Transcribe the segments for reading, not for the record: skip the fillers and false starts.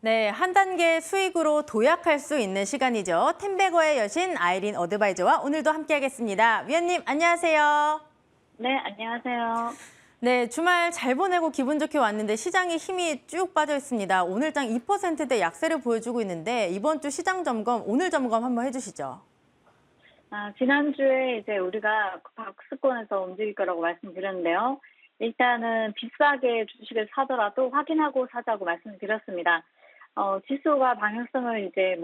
네, 한 단계 수익으로 도약할 수 있는 시간이죠. 템베거의 여신 아이린 어드바이저와 오늘도 함께하겠습니다. 위원님, 안녕하세요. 네, 안녕하세요. 네, 주말 잘 보내고 기분 좋게 왔는데 시장에 힘이 쭉 빠져 있습니다. 오늘장 2%대 약세를 보여주고 있는데 이번 주 시장 점검, 오늘 점검 한번 해주시죠. 지난주에 이제 우리가 박스권에서 움직일 거라고 말씀드렸는데요. 일단은 비싸게 주식을 사더라도 확인하고 사자고 말씀드렸습니다. 지수가 방향성을 이제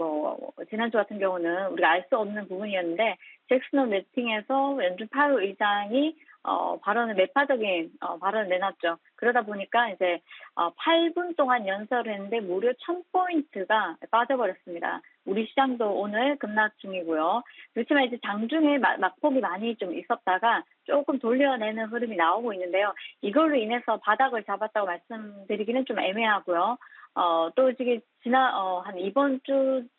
지난주 같은 경우는 우리가 알 수 없는 부분이었는데, 잭슨홀 미팅에서 연준 파월 의장이 발언을 매파적인 발언을 내놨죠. 그러다 보니까 이제 8분 동안 연설을 했는데 무려 1000포인트가 빠져버렸습니다. 우리 시장도 오늘 급락 중이고요. 그렇지만 이제 장중에 낙폭이 많이 좀 있었다가 조금 돌려내는 흐름이 나오고 있는데요. 이걸로 인해서 바닥을 잡았다고 말씀드리기는 좀 애매하고요. 또 지금 한 이번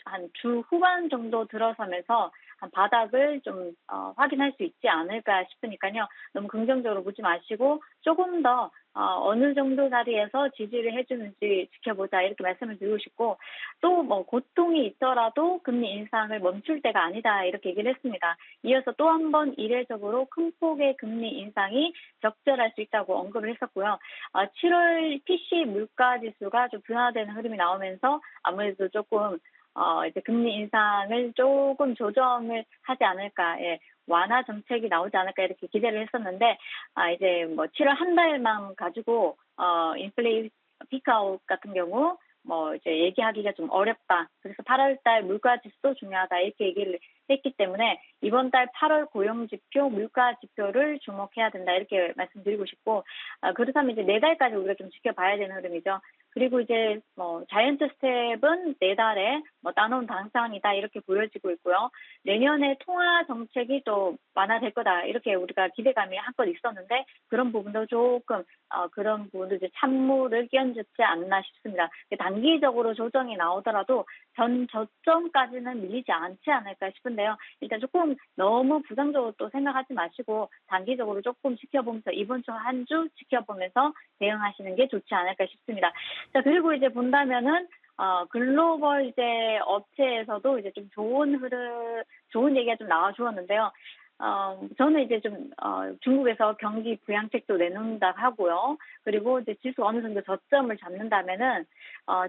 한 주 후반 정도 들어서면서 한 바닥을 좀 확인할 수 있지 않을까 싶으니까요. 너무 긍정적으로 보지 마시고 조금 더 어느 정도 자리에서 지지를 해주는지 지켜보자 이렇게 말씀을 드리고 싶고, 또 고통이 있더라도 금리 인상을 멈출 때가 아니다 이렇게 얘기를 했습니다. 이어서 또 한 번 이례적으로 큰 폭의 금리 인상이 적절할 수 있다고 언급을 했었고요. 7월 PC 물가 지수가 좀 둔화되는 흐름이 나오면서 아무래도 조금 이제 금리 인상을 조금 조정을 하지 않을까, 예, 완화 정책이 나오지 않을까 이렇게 기대를 했었는데, 이제 7월 한 달만 가지고 인플레이 피크아웃 같은 경우 이제 얘기하기가 좀 어렵다. 그래서 8월 달 물가 지수도 중요하다 이렇게 얘기를 했기 때문에 이번 달 8월 고용 지표, 물가 지표를 주목해야 된다 이렇게 말씀드리고 싶고, 그렇다면 이제 4달까지 우리가 좀 지켜봐야 되는 흐름이죠. 그리고 이제 자이언트 스텝은 4달에 따놓은 당상이다 이렇게 보여지고 있고요. 내년에 통화 정책이 또 완화될 거다 이렇게 우리가 기대감이 한껏 있었는데, 그런 부분도 조금 그런 부분도 이제 찬물을 끼얹지 않나 싶습니다. 단기적으로 조정이 나오더라도 전 저점까지는 밀리지 않지 않을까 싶은데요. 일단 조금 너무 부정적으로 또 생각하지 마시고 단기적으로 조금 지켜보면서 이번 주 한 주 지켜보면서 대응하시는 게 좋지 않을까 싶습니다. 자, 그리고 이제 본다면은 글로벌 이제 업체에서도 이제 좀 좋은 얘기가 좀 나와 주었는데요. 저는 이제 좀 중국에서 경기 부양책도 내놓는다 하고요. 그리고 이제 지수 어느 정도 저점을 잡는다면은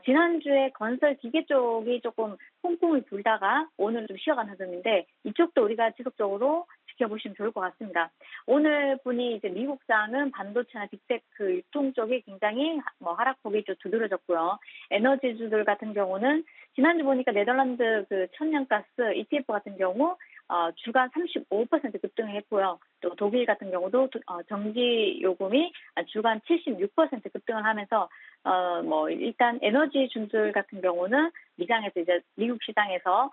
지난주에 건설 기계 쪽이 조금 퐁퐁을 불다가 오늘은 좀 쉬어간 흐름인데, 이쪽도 우리가 지속적으로 지켜보시면 좋을 것 같습니다. 오늘 보니 이제 미국장은 반도체나 빅테크 유통 쪽이 굉장히 하락폭이 좀 두드러졌고요. 에너지주들 같은 경우는 지난주 보니까 네덜란드 그 천연가스 ETF 같은 경우 주간 35% 급등을 했고요. 또 독일 같은 경우도 전기 요금이 주간 76% 급등을 하면서 일단 에너지주들 같은 경우는 미장에서 이제 미국 시장에서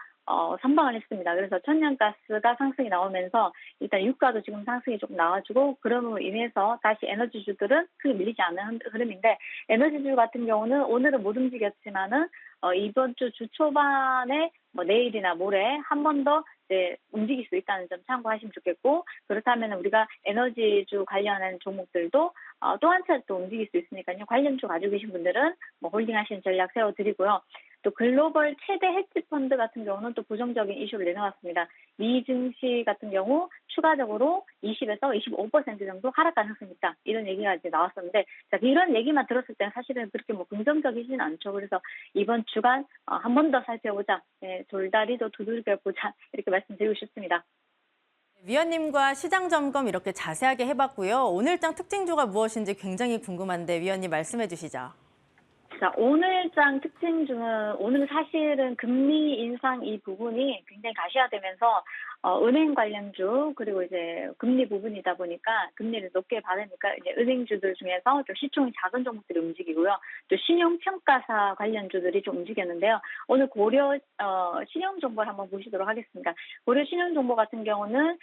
선방을 했습니다. 그래서 천연가스가 상승이 나오면서 일단 유가도 지금 상승이 조금 나와주고, 그럼으로 인해서 다시 에너지주들은 크게 밀리지 않는 흐름인데, 에너지주 같은 경우는 오늘은 못 움직였지만은 이번 주 초반에 내일이나 모레 한 번 더 이제 움직일 수 있다는 점 참고하시면 좋겠고, 그렇다면 우리가 에너지주 관련한 종목들도 또 한 차례 또 움직일 수 있으니까요. 관련주 가지고 계신 분들은 홀딩하시는 전략 세워드리고요. 또 글로벌 최대 헤지 펀드 같은 경우는 또 부정적인 이슈를 내놓았습니다. 미 증시 같은 경우 추가적으로 20에서 25% 정도 하락 가능성이 있다, 이런 얘기가 이제 나왔었는데, 자, 이런 얘기만 들었을 때는 사실은 그렇게 긍정적이지는 않죠. 그래서 이번 주간 한 번 더 살펴보자, 네, 돌다리도 두들겨 보자 이렇게 말씀드리고 싶습니다. 위원님과 시장 점검 이렇게 자세하게 해봤고요. 오늘장 특징주가 무엇인지 굉장히 궁금한데 위원님 말씀해 주시죠. 자, 오늘장 특징 중은 오늘 사실은 금리 인상 이 부분이 굉장히 가시화되면서 은행 관련주, 그리고 이제 금리 부분이다 보니까 금리를 높게 받으니까 이제 은행주들 중에서 좀 시총이 작은 종목들이 움직이고요. 또 신용평가사 관련주들이 좀 움직였는데요. 오늘 고려 신용정보를 한번 보시도록 하겠습니다. 고려 신용정보 같은 경우는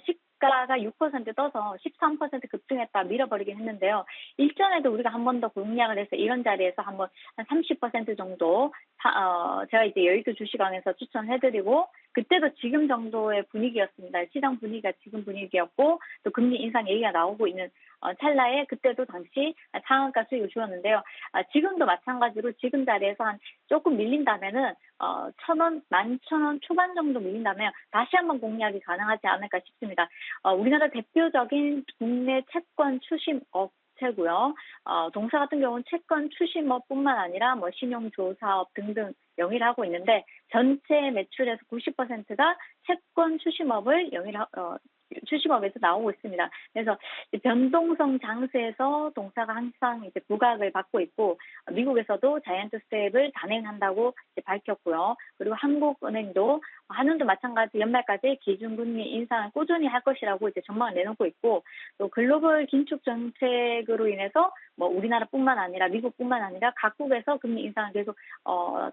시가가 6% 떠서 13% 급등했다 밀어버리긴 했는데요. 일전에도 우리가 한 번 더 공략을 해서 이런 자리에서 한번 한 30% 정도 제가 이제 여의도 주식왕에서 추천해드리고, 그때도 지금 정도의 분위기였습니다. 시장 분위기가 지금 분위기였고, 또 금리 인상 얘기가 나오고 있는 찰나에 그때도 당시 상한가 수익을 주었는데요. 지금도 마찬가지로 지금 자리에서 한 조금 밀린다면은 1,000원, 11,000원 초반 정도 밀린다면 다시 한번 공략이 가능하지 않을까 싶습니다. 우리나라 대표적인 국내 채권 추심 업체고요. 동사 같은 경우는 채권 추심업뿐만 아니라 뭐 신용조사업 등등 영위를 하고 있는데 전체 매출에서 90%가 채권 추심업을 추심업에서 나오고 있습니다. 그래서 변동성 장세에서 동사가 항상 이제 부각을 받고 있고 미국에서도 자이언트 스텝을 단행한다고 이제 밝혔고요. 그리고 한국은행도 한은도 마찬가지 연말까지 기준금리 인상을 꾸준히 할 것이라고 이제 전망을 내놓고 있고 또 글로벌 긴축 정책으로 인해서 뭐 우리나라뿐만 아니라 미국뿐만 아니라 각국에서 금리 인상을 계속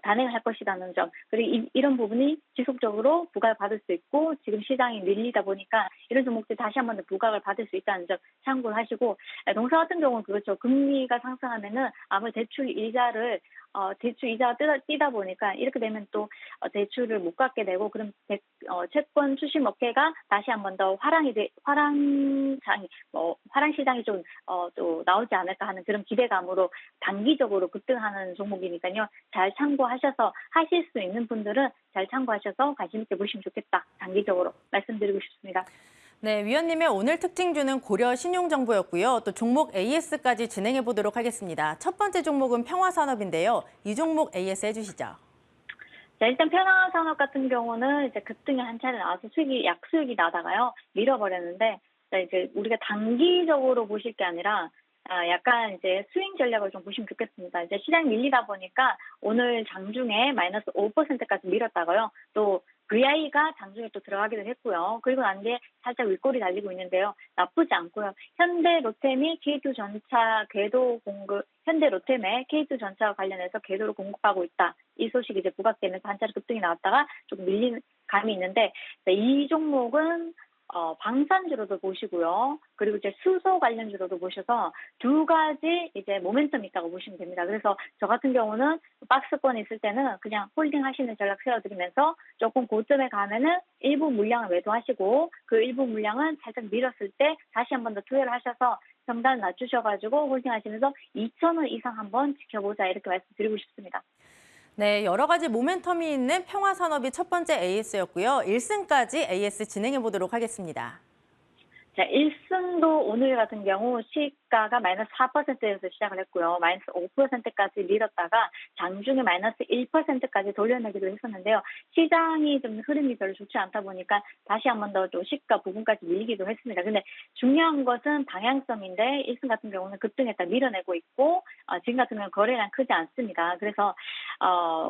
단행을 할 것이라는 점 그리고 이런 부분이 지속적으로 부각을 받을 수 있고 지금 시장이 밀리다 보니까 이런 종목들이 다시 한 번 더 부각을 받을 수 있다는 점 참고를 하시고 동사 같은 경우는 그렇죠. 금리가 상승하면은 아무래도 대출 이자가 뛰다 보니까 이렇게 되면 또 대출을 못 갚게 되고 그럼 채권 추심 업계가 다시 한 번 더 화랑 시장이 좀 또 나오지 않을까 하는 그런 기대감으로 단기적으로 급등하는 종목이니까요. 잘 참고하셔서 하실 수 있는 분들은 잘 참고하셔서 관심 있게 보시면 좋겠다. 단기적으로 말씀드리고 싶습니다. 네, 위원님의 오늘 특징주는 고려 신용정보였고요. 또 종목 AS까지 진행해 보도록 하겠습니다. 첫 번째 종목은 평화산업인데요. 이 종목 AS 해주시죠. 자, 일단 평화산업 같은 경우는 이제 급등이 한 차례 나와서 약수익이 나다가요. 밀어버렸는데, 자, 이제 우리가 단기적으로 보실 게 아니라, 약간 이제 스윙 전략을 좀 보시면 좋겠습니다. 이제 시장이 밀리다 보니까 오늘 장중에 마이너스 5%까지 밀었다가요. 또 VI가 장중에 또 들어가기도 했고요. 그리고 난 뒤에 살짝 윗골이 달리고 있는데요. 나쁘지 않고요. 현대 로템이 K2 전차 궤도 공급, 현대 로템에 K2 전차와 관련해서 궤도를 공급하고 있다. 이 소식이 이제 부각되면서 한 차례 급등이 나왔다가 조금 밀린 감이 있는데 이 종목은 방산주로도 보시고요. 그리고 이제 수소 관련주로도 보셔서 두 가지 이제 모멘텀이 있다고 보시면 됩니다. 그래서 저 같은 경우는 박스권에 있을 때는 그냥 홀딩 하시는 전략 세워드리면서 조금 고점에 가면은 일부 물량을 매도하시고 그 일부 물량은 살짝 밀었을 때 다시 한 번 더 투여를 하셔서 평단 낮추셔가지고 홀딩 하시면서 2,000원 이상 한번 지켜보자 이렇게 말씀드리고 싶습니다. 네, 여러 가지 모멘텀이 있는 평화산업이 첫 번째 AS였고요. 1승까지 AS 진행해 보도록 하겠습니다. 자, 1승도 오늘 같은 경우 시가가 마이너스 4%에서 시작을 했고요. 마이너스 5%까지 밀었다가 장중에 마이너스 1%까지 돌려내기도 했었는데요. 시장이 좀 흐름이 별로 좋지 않다 보니까 다시 한 번 더 좀 시가 부분까지 밀리기도 했습니다. 근데 중요한 것은 방향성인데 1승 같은 경우는 급등했다 밀어내고 있고 지금 같은 경우는 거래량 크지 않습니다. 그래서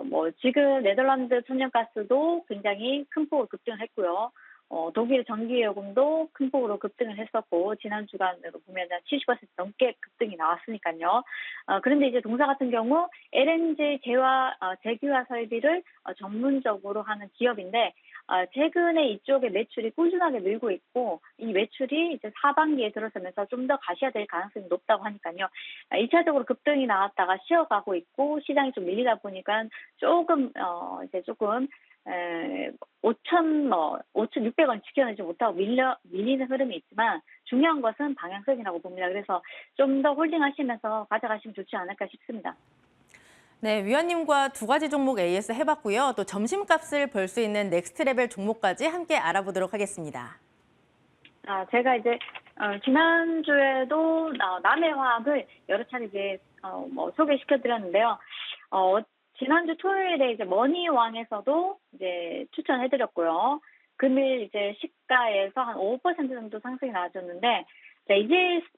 뭐 지금 네덜란드 천연가스도 굉장히 큰 폭으로 급등했고요. 독일 전기요금도 큰 폭으로 급등을 했었고 지난 주간으로 보면 70% 넘게 급등이 나왔으니까요. 그런데 이제 동사 같은 경우 LNG 제규화 설비를 전문적으로 하는 기업인데 최근에 이쪽에 매출이 꾸준하게 늘고 있고 이 매출이 이제 하반기에 들어서면서 좀 더 가셔야 될 가능성이 높다고 하니까요. 2차적으로 급등이 나왔다가 쉬어가고 있고 시장이 좀 밀리다 보니까 조금 5,600원 지켜내지 못하고 밀리는 흐름이 있지만 중요한 것은 방향성이라고 봅니다. 그래서 좀 더 홀딩하시면서 가져가시면 좋지 않을까 싶습니다. 네, 위원님과 두 가지 종목 AS 해봤고요. 또 점심값을 벌 수 있는 넥스트 레벨 종목까지 함께 알아보도록 하겠습니다. 제가 이제 지난주에도 남해화학을 여러 차례 이제 소개시켜드렸는데요. 지난주 토요일에 이제 머니왕에서도 이제 추천해드렸고요. 금일 이제 시가에서 한 5% 정도 상승이 나와줬는데, 자,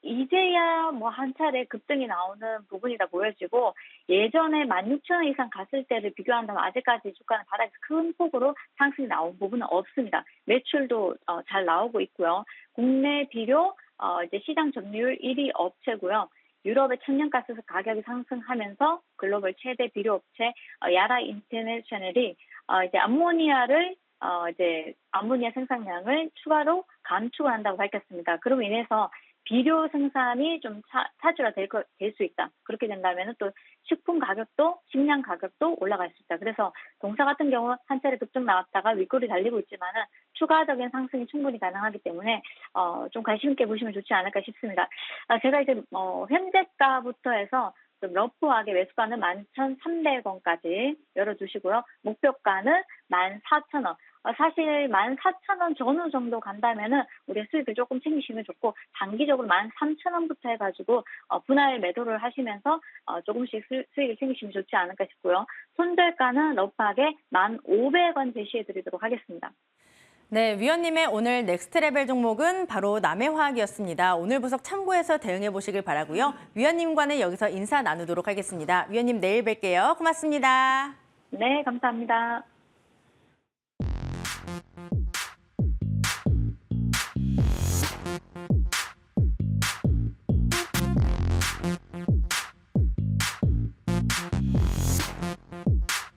이제야 뭐 한 차례 급등이 나오는 부분이다 보여지고, 예전에 16,000원 이상 갔을 때를 비교한다면 아직까지 주가는 바닥에서 큰 폭으로 상승이 나온 부분은 없습니다. 매출도 잘 나오고 있고요. 국내 비료 이제 시장 점유율 1위 업체고요. 유럽의 천연가스 가격이 상승하면서 글로벌 최대 비료 업체 야라 인터내셔널이 이제 암모니아 생산량을 추가로 감축을 한다고 밝혔습니다. 그로 인해서 비료 생산이 좀 차질화 될 수 있다. 그렇게 된다면 또 식품 가격도, 식량 가격도 올라갈 수 있다. 그래서 동사 같은 경우 한 차례 급등 나왔다가 윗골이 달리고 있지만은 추가적인 상승이 충분히 가능하기 때문에 좀 관심 있게 보시면 좋지 않을까 싶습니다. 제가 이제 현재가부터 해서 좀 러프하게 매수가는 11,300원까지 열어두시고요. 목표가는 14,000원. 사실 14,000원 전후 정도 간다면은 우리 수익을 조금 챙기시면 좋고 단기적으로 13,000원부터 해가지고 분할 매도를 하시면서 조금씩 수익을 챙기시면 좋지 않을까 싶고요. 손절가는 러프하게 1,500원 제시해드리도록 하겠습니다. 네, 위원님의 오늘 넥스트 레벨 종목은 바로 남해화학이었습니다. 오늘 분석 참고해서 대응해 보시길 바라고요. 위원님과는 여기서 인사 나누도록 하겠습니다. 위원님 내일 뵐게요. 고맙습니다. 네, 감사합니다.